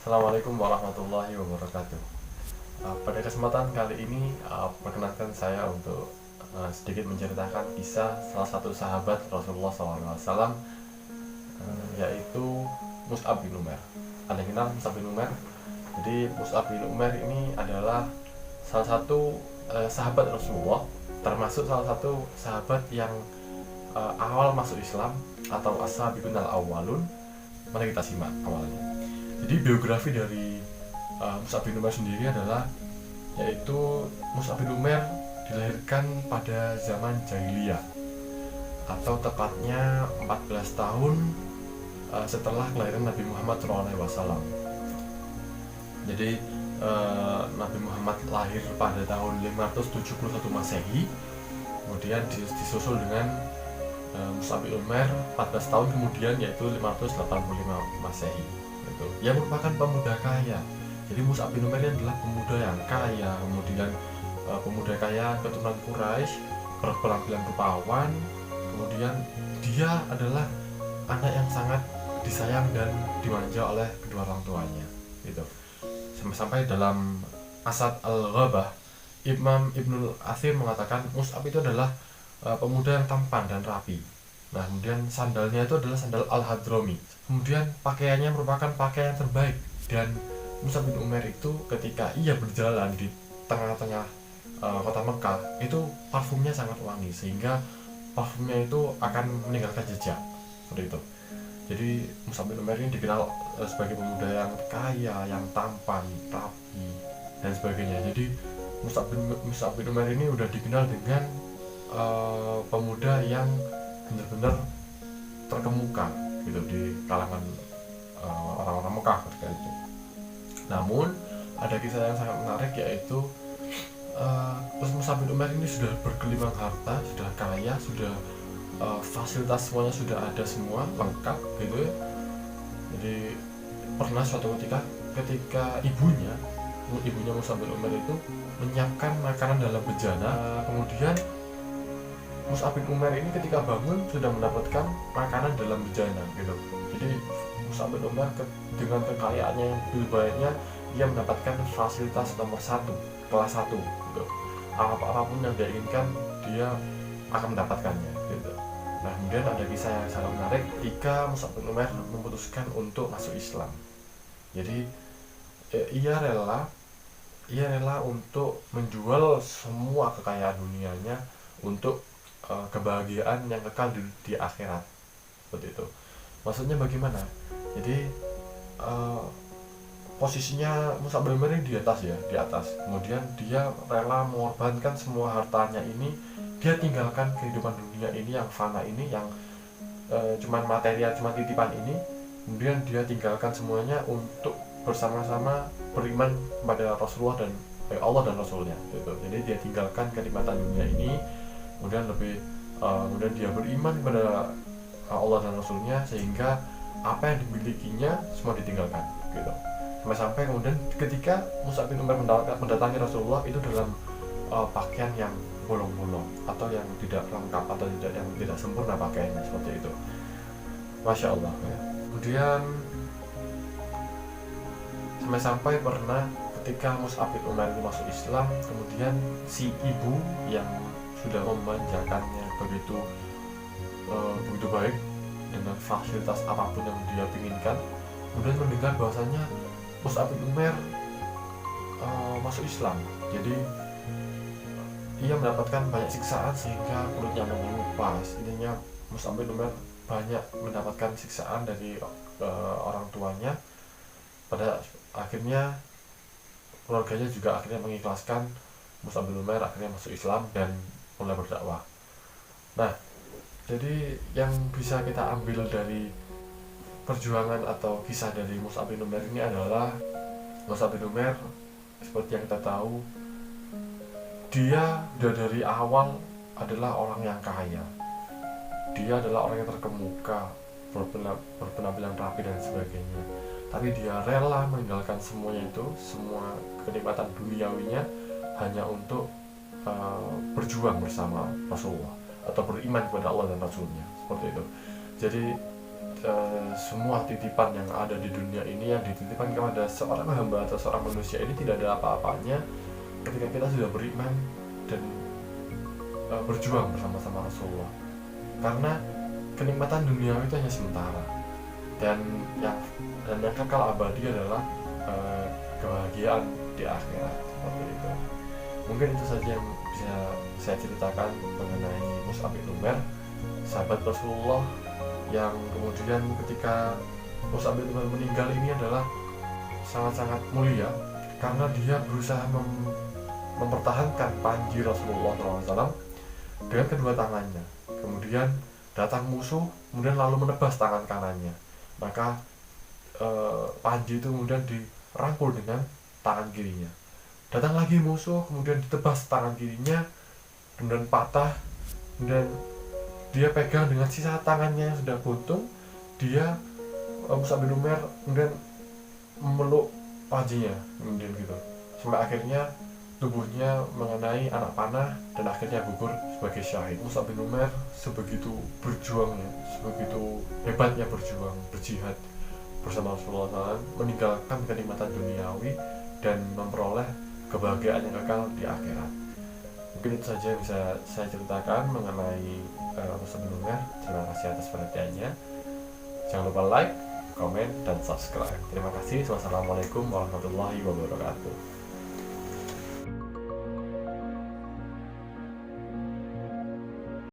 Assalamualaikum warahmatullahi wabarakatuh. Pada kesempatan kali ini, perkenankan saya untuk sedikit menceritakan kisah salah satu sahabat Rasulullah SAW, yaitu Mus'ab bin Umair. Anda kenal Mus'ab bin Umair? Jadi Mus'ab bin Umair ini adalah salah satu sahabat Rasulullah, termasuk salah satu sahabat yang awal masuk Islam atau as-sabiqun al-awwalun. Mari kita simak awalnya. Jadi biografi dari Mus'ab bin Umair sendiri adalah, yaitu Mus'ab bin Umair dilahirkan pada zaman jahiliyah, atau tepatnya 14 tahun setelah kelahiran Nabi Muhammad SAW. Jadi Nabi Muhammad lahir pada tahun 571 Masehi, kemudian disusul dengan Mus'ab bin Umair 14 tahun kemudian, yaitu 585 Masehi, gitu. Yang merupakan pemuda kaya. Jadi Mus'ab bin Umair ini adalah pemuda yang kaya, kemudian pemuda kaya keturunan Quraisy, berpenampilan rupawan, kemudian dia adalah anak yang sangat disayang dan dimanja oleh kedua orang tuanya, gitu. Sampai-sampai dalam Asad al-Ghabah, Imam Ibnul Athir mengatakan Mus'ab itu adalah pemuda yang tampan dan rapi. Nah, kemudian sandalnya itu adalah sandal al-Hadrami. Kemudian pakaiannya merupakan pakaian yang terbaik, dan Mus'ab bin Umair itu ketika ia berjalan di tengah-tengah kota Mekah, itu parfumnya sangat wangi, sehingga parfumnya itu akan meninggalkan jejak, seperti itu. Jadi Mus'ab bin Umair ini dikenal sebagai pemuda yang kaya, yang tampan, rapi, dan sebagainya. Jadi Mus'ab bin Umair ini udah dikenal dengan pemuda yang benar-benar terkemuka, gitu, di kalangan orang-orang Mekah ketika itu. Namun ada kisah yang sangat menarik, yaitu Mus'ab bin Umair ini sudah bergelimang harta, sudah kaya, sudah fasilitas semuanya sudah ada, semua lengkap, gitu ya. Jadi pernah suatu ketika ibunya Mus'ab bin Umair itu menyiapkan makanan dalam bejana, kemudian Mus'ab bin Umair ini ketika bangun sudah mendapatkan makanan dalam bejana, gitu. Jadi Mus'ab bin Umair dengan kekayaannya yang begitu banyaknya, dia mendapatkan fasilitas nomor 1, kelas 1, gitu. Apapun yang dia inginkan, dia akan mendapatkannya, gitu. Nah, kemudian ada kisah yang sangat menarik ketika Mus'ab bin Umair memutuskan untuk masuk Islam. Jadi ia rela untuk menjual semua kekayaan dunianya untuk kebahagiaan yang kekal di akhirat, seperti itu. Maksudnya bagaimana? Jadi posisinya Mus'ab bin Umair di atas, ya, di atas. Kemudian dia rela mengorbankan semua hartanya ini, dia tinggalkan kehidupan dunia ini yang fana ini, yang cuman material, cuman titipan ini. Kemudian dia tinggalkan semuanya untuk bersama-sama beriman kepada Rasulullah dan Allah dan Rasulnya, gitu. Jadi dia tinggalkan kenikmatan dunia ini, kemudian kemudian dia beriman kepada Allah dan Rasulnya, sehingga apa yang dimilikinya semua ditinggalkan, gitu. Sampai kemudian ketika Mus'ab bin Umair mendatangi Rasulullah itu dalam pakaian yang bolong-bolong, atau yang tidak lengkap, atau yang tidak sempurna pakaiannya, seperti itu. Masya Allah, ya. Kemudian sampai pernah ketika Mus'ab bin Umair ini masuk Islam, kemudian si ibu yang sudah memanjakannya begitu baik dengan fasilitas apapun yang dia inginkan, kemudian mendengar bahwasanya Mus'ab bin Umair masuk Islam. Jadi ia mendapatkan banyak siksaan sehingga kulitnya mengelupas. Intinya Mus'ab bin Umair banyak mendapatkan siksaan dari orang tuanya. Pada akhirnya keluarganya juga akhirnya mengikhlaskan Mus'ab bin Umair akhirnya masuk Islam dan mulai berdakwah. Nah, jadi yang bisa kita ambil dari perjuangan atau kisah dari Mus'ab bin Umair ini adalah, Mus'ab bin Umair seperti yang kita tahu, dia dari awal adalah orang yang kaya. Dia adalah orang yang terkemuka, berpenampilan rapi dan sebagainya. Tapi dia rela meninggalkan semuanya itu, semua kenikmatan duniawinya, hanya untuk berjuang bersama Rasulullah atau beriman kepada Allah dan Rasulnya, seperti itu. Jadi semua titipan yang ada di dunia ini yang dititipkan kepada seorang hamba atau seorang manusia ini tidak ada apa-apanya ketika kita sudah beriman dan berjuang bersama-sama Rasulullah. Karena kenikmatan dunia itu hanya sementara, dan yang kekal abadi adalah kebahagiaan di akhirat, seperti itu. Mungkin itu saja yang bisa saya ceritakan mengenai Mus'ab bin Umair, sahabat Rasulullah yang kemudian ketika Mus'ab bin Umair meninggal ini adalah sangat-sangat mulia karena dia berusaha mempertahankan panji Rasulullah SAW dengan kedua tangannya. Kemudian datang musuh, kemudian lalu menebas tangan kanannya, maka panji itu kemudian dirangkul dengan tangan kirinya. Datang lagi musuh, kemudian ditebas tangan kirinya, kemudian patah, kemudian dia pegang dengan sisa tangannya yang sudah buntung. Dia Mus'ab bin Umair kemudian memeluk panjinya, kemudian gitu, sampai akhirnya tubuhnya mengenai anak panah dan akhirnya gugur sebagai syahid. Mus'ab bin Umair sebegitu berjuangnya, sebegitu hebatnya berjuang, berjihad bersama Rasulullah SAW, meninggalkan kenikmatan duniawi dan memperoleh kebahagiaan yang kekal di akhirat. Mungkin itu saja yang bisa saya ceritakan mengenai Mus'ab bin Umair. Terima kasih atas perhatiannya. Jangan lupa like, komen, dan subscribe. Terima kasih. Wassalamualaikum warahmatullahi wabarakatuh.